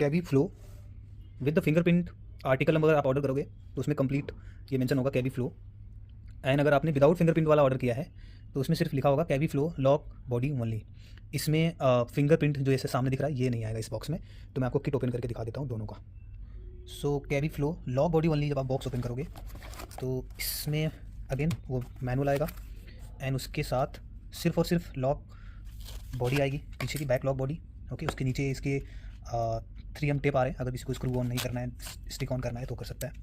कैवी flow with the fingerprint article number आप order करोगे तो उसमें कंप्लीट ये मेंशन होगा कैवी फ्लो। एंड अगर आपने विदाउट फिंगरप्रिंट वाला ऑर्डर किया है तो उसमें सिर्फ लिखा होगा कैवी फ्लो लॉक बॉडी ओनली। इसमें फिंगरप्रिंट जो ऐसे सामने दिख रहा है ये नहीं आएगा इस बॉक्स में। तो मैं आपको किट ओपन करके दिखा देता हूँ दोनों का। सो कैवी फ्लो लॉक बॉडी ओनली जब आप बॉक्स ओपन करोगे तो इसमें अगेन वो मैनुअल आएगा एंड उसके साथ सिर्फ और सिर्फ लॉक बॉडी आएगी, पीछे की बैक लॉक बॉडी। ओके, उसके नीचे इसके 3M टेप आ रहे हैं, अगर किसी को स्क्रू ऑन नहीं करना है, स्टिक ऑन करना है तो कर सकता है।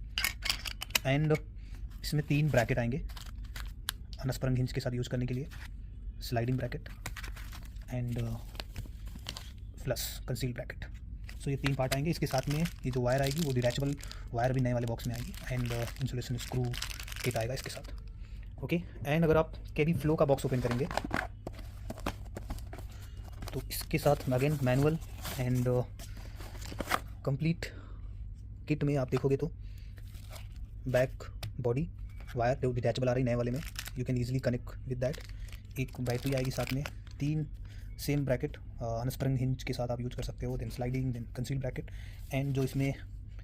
एंड इसमें 3 ब्रैकेट आएंगे अनस्प्रंग हिंज के साथ यूज़ करने के लिए, sliding bracket and plus conceal bracket. So ये 3 पार्ट आएंगे। इसके साथ में ये जो वायर आएगी वो डिटैचेबल वायर भी नए वाले बॉक्स में आएगी एंड इंसुलेशन स्क्रू किट आएगा इसके साथ। ओके, एंड अगर आप कैवी फ्लो का बॉक्स ओपन करेंगे तो इसके साथ again manual and complete kit में आप देखोगे तो बैक बॉडी वायर जो डिटैचेबल आ रही नए वाले में, you can easily connect with that. एक बैटरी आएगी साथ में, 3 सेम ब्रैकेट अनस्प्रंग हिंज के साथ आप यूज कर सकते हो, then sliding, then conceal bracket. And जो इसमें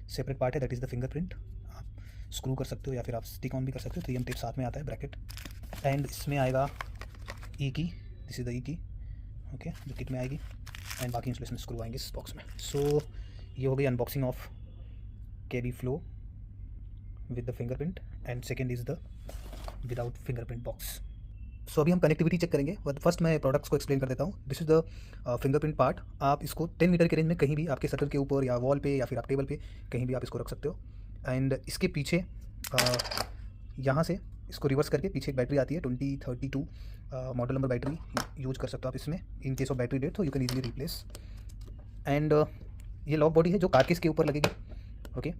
सेपरेट पार्ट है दैट इज़ द फिंगरप्रिंट, आप स्क्रू कर सकते हो या फिर आप स्टिक ऑन भी कर सकते हो। 3M टेप साथ में आता है ब्रैकेट। एंड इसमें आएगा ई की, दिस इज़ द ई की, ओके, जो किट में आएगी। एंड बाकी इंसुलेशन स्क्रू आएंगे इस बॉक्स में। सो ये हो गई unboxing of Kavi flow with the fingerprint and second is the without fingerprint box. So अभी हम कनेक्टिविटी चेक करेंगे, बट फर्स्ट मैं प्रोडक्ट्स को एक्सप्लेन कर देता हूँ। This is the fingerprint part. आप इसको 10 मीटर के रेंज में कहीं भी आपके शटर के ऊपर या वॉल पे या फिर आप टेबल पे कहीं भी आप इसको रख सकते हो। एंड इसके पीछे यहाँ से इसको रिवर्स करके पीछे एक बैटरी आती है 2032 मॉडल नंबर बैटरी यूज कर सकते हो आप इसमें। In case of battery dead तो you can easily replace. And ये लॉक बॉडी है जो कारकेस के ऊपर लगेगी। ओके,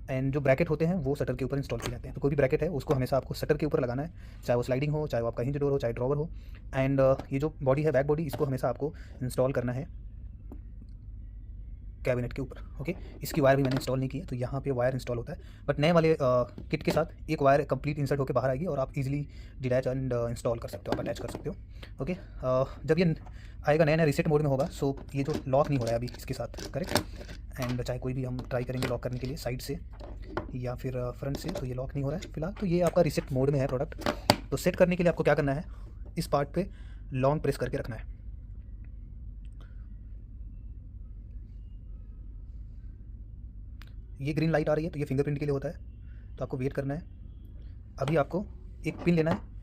एंड जो ब्रैकेट होते हैं वो शटर के ऊपर इंस्टॉल किए जाते हैं। तो कोई भी ब्रैकेट है उसको हमेशा आपको शटर के ऊपर लगाना है, चाहे वो स्लाइडिंग हो, चाहे वो आपका हिंज डोर हो, चाहे ड्रॉवर हो। एंड ये जो बॉडी है बैक बॉडी, इसको हमेशा आपको इंस्टॉल करना है कैबिनेट के ऊपर। ओके, इसकी वायर भी मैंने इंस्टॉल नहीं की है तो यहाँ पे वायर इंस्टॉल होता है, बट नए वाले किट के साथ एक वायर कंप्लीट इंसर्ट होकर बाहर आएगी और आप इजीली डिटैच एंड इंस्टॉल कर सकते हो, आप अटैच कर सकते हो। ओके, जब ये आएगा नया नया रीसेट मोड में होगा, सो ये जो लॉक नहीं हो रहा है अभी इसके साथ, करेक्ट। एंड चाहे कोई भी हम ट्राई करेंगे लॉक करने के लिए साइड से या फिर फ्रंट से, तो ये लॉक नहीं हो रहा है फिलहाल। तो ये आपका रीसेट मोड में है प्रोडक्ट। तो सेट करने के लिए आपको क्या करना है, इस पार्ट पे लॉन्ग प्रेस करके रखना है। ये ग्रीन लाइट आ रही है तो ये फिंगरप्रिंट के लिए होता है, तो आपको वेट करना है। अभी आपको एक पिन लेना है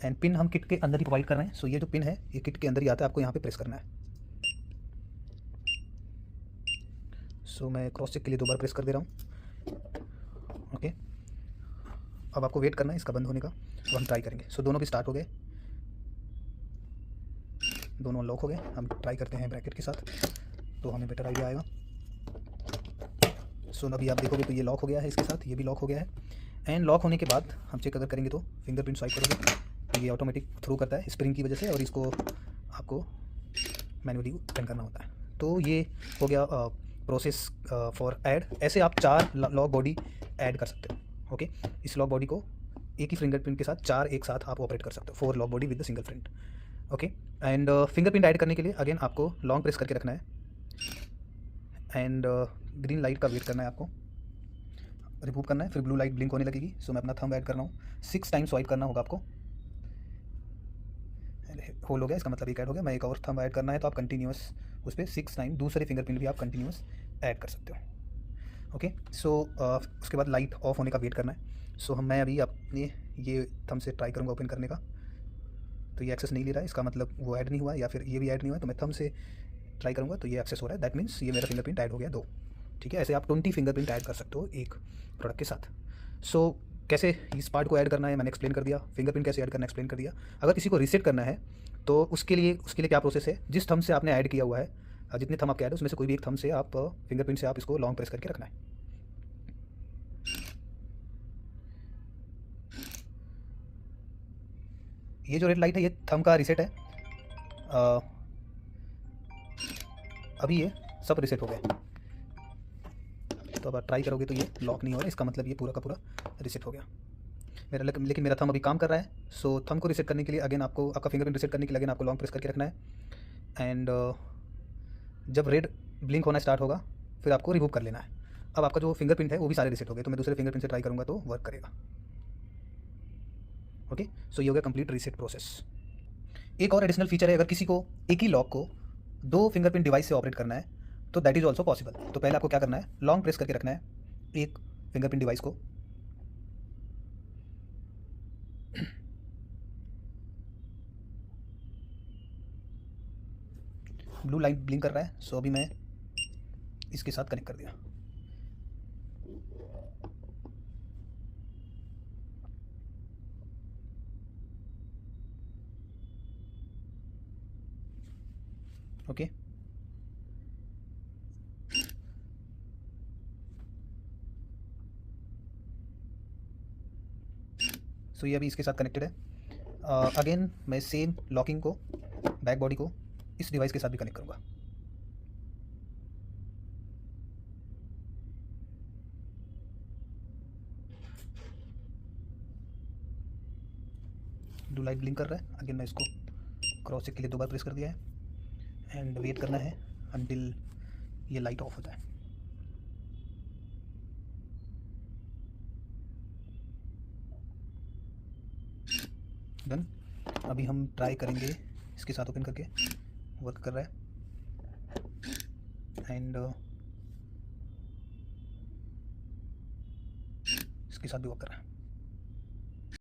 एंड पिन हम किट के अंदर ही प्रोवाइड कर रहे हैं। सो ये जो पिन है ये किट के अंदर ही आता है, आपको यहाँ पे प्रेस करना है। सो मैं क्रॉस चेक के लिए 2 बार प्रेस कर दे रहा हूँ। ओके, अब आपको वेट करना है इसका बंद होने का, तो हम ट्राई करेंगे। सो दोनों भी स्टार्ट हो गए, दोनों अनलॉक हो गए। हम ट्राई करते हैं ब्रैकेट के साथ तो हमें बेटर आइडिया आएगा। सो अभी आप देखोगे तो ये लॉक हो गया है इसके साथ, ये भी लॉक हो गया है। एंड लॉक होने के बाद हम चेक अगर करेंगे तो फिंगरप्रिंट स्वाइप करोगे तो ये ऑटोमेटिक थ्रू करता है स्प्रिंग की वजह से, और इसको आपको मैनुअली ओपन करना होता है। तो ये हो गया प्रोसेस फॉर ऐड। ऐसे आप 4 लॉक बॉडी ऐड कर सकते हो। ओके, इस लॉक बॉडी को एक ही फिंगरप्रिंट के साथ 4 एक साथ आप ऑपरेट कर सकते हो, 4 lock body with the single print. Okay, and fingerprint add करने के लिए अगेन आपको लॉन्ग प्रेस करके रखना है एंड ग्रीन लाइट का वेट करना है, आपको रिमूव करना है, फिर ब्लू लाइट ब्लिंक होने लगेगी। सो मैं अपना थंब ऐड कर रहा हूँ, 6 टाइम स्वाइप करना होगा आपको। होल हो गया, इसका मतलब एक ऐड हो गया। मैं एक और थंब ऐड करना है तो आप कंटिन्यूस उस पर 6 टाइम दूसरे फिंगरप्रिंट भी आप कंटिन्यूस ऐड कर सकते हो। ओके, सो उसके बाद लाइट ऑफ होने का वेट करना है। सो मैं अभी अपने ये थंब से ट्राई करूँगा ओपन करने का, तो ये एक्सेस नहीं ले रहा है, इसका मतलब वो ऐड नहीं हुआ, या फिर ये भी ऐड नहीं हुआ। तो मैं थंब से ट्राई करूँगा तो ये एक्सेस हो रहा है, दैट मीन्स ये मेरा फिंगरप्रिंट ऐड हो गया 2। ठीक है, ऐसे आप 20 फिंगरप्रिंट ऐड कर सकते हो एक प्रोडक्ट के साथ। सो कैसे इस पार्ट को ऐड करना है मैंने एक्सप्लेन कर दिया, फिंगरप्रिंट कैसे ऐड करना है एक्सप्लेन कर दिया। अगर किसी को रीसेट करना है तो उसके लिए क्या प्रोसेस है, जिस थंब से आपने ऐड किया हुआ है, जितने थंब आपके ऐड है उसमें से कोई भी एक थंब से आप फिंगरप्रिंट से आप इसको लॉन्ग प्रेस करके रखना है। ये जो रेड लाइट है ये थंब का रीसेट है। अभी ये सब रीसेट हो गए, तो अब आप ट्राई करोगे तो ये लॉक नहीं हो रहा, इसका मतलब ये पूरा का पूरा रीसेट हो गया मेरा। लेकिन मेरा थंब अभी काम कर रहा है। सो थंब को रीसेट करने के लिए अगेन आपको, आपका फिंगरप्रिंट रीसेट करने के लिए अगेन आपको लॉन्ग प्रेस करके रखना है। एंड जब रेड ब्लिंक होना स्टार्ट होगा फिर आपको रिमूव कर लेना है। अब आपका जो फिंगरप्रिंट है वो भी सारे रीसेट हो गए, तो मैं दूसरे फिंगरप्रिंट से ट्राई करूँगा तो वर्क करेगा। ओके, सो ये हो गया कंप्लीट रीसेट प्रोसेस। एक और एडिशनल फीचर है, अगर किसी को एक ही लॉक को 2 फिंगरप्रिंट डिवाइस से ऑपरेट करना है तो दैट इज़ ऑल्सो पॉसिबल। तो पहले आपको क्या करना है, लॉन्ग प्रेस करके रखना है एक फिंगरप्रिंट डिवाइस को, ब्लू लाइट ब्लिंक कर रहा है, सो अभी मैं इसके साथ कनेक्ट कर दिया। ओके, सो ये अभी इसके साथ कनेक्टेड है। अगेन मैं सेम लॉकिंग को, बैक बॉडी को इस डिवाइस के साथ भी कनेक्ट करूँगा। ब्लू लाइट ब्लिंक कर रहा है, अगेन मैं इसको क्रॉस चेक के लिए 2 बार प्रेस कर दिया है एंड वेट करना है अंटिल ये लाइट ऑफ होता है। डन। अभी हम ट्राई करेंगे इसके साथ ओपन करके, वर्क कर रहा है एंड इसके साथ भी वर्क कर रहा है।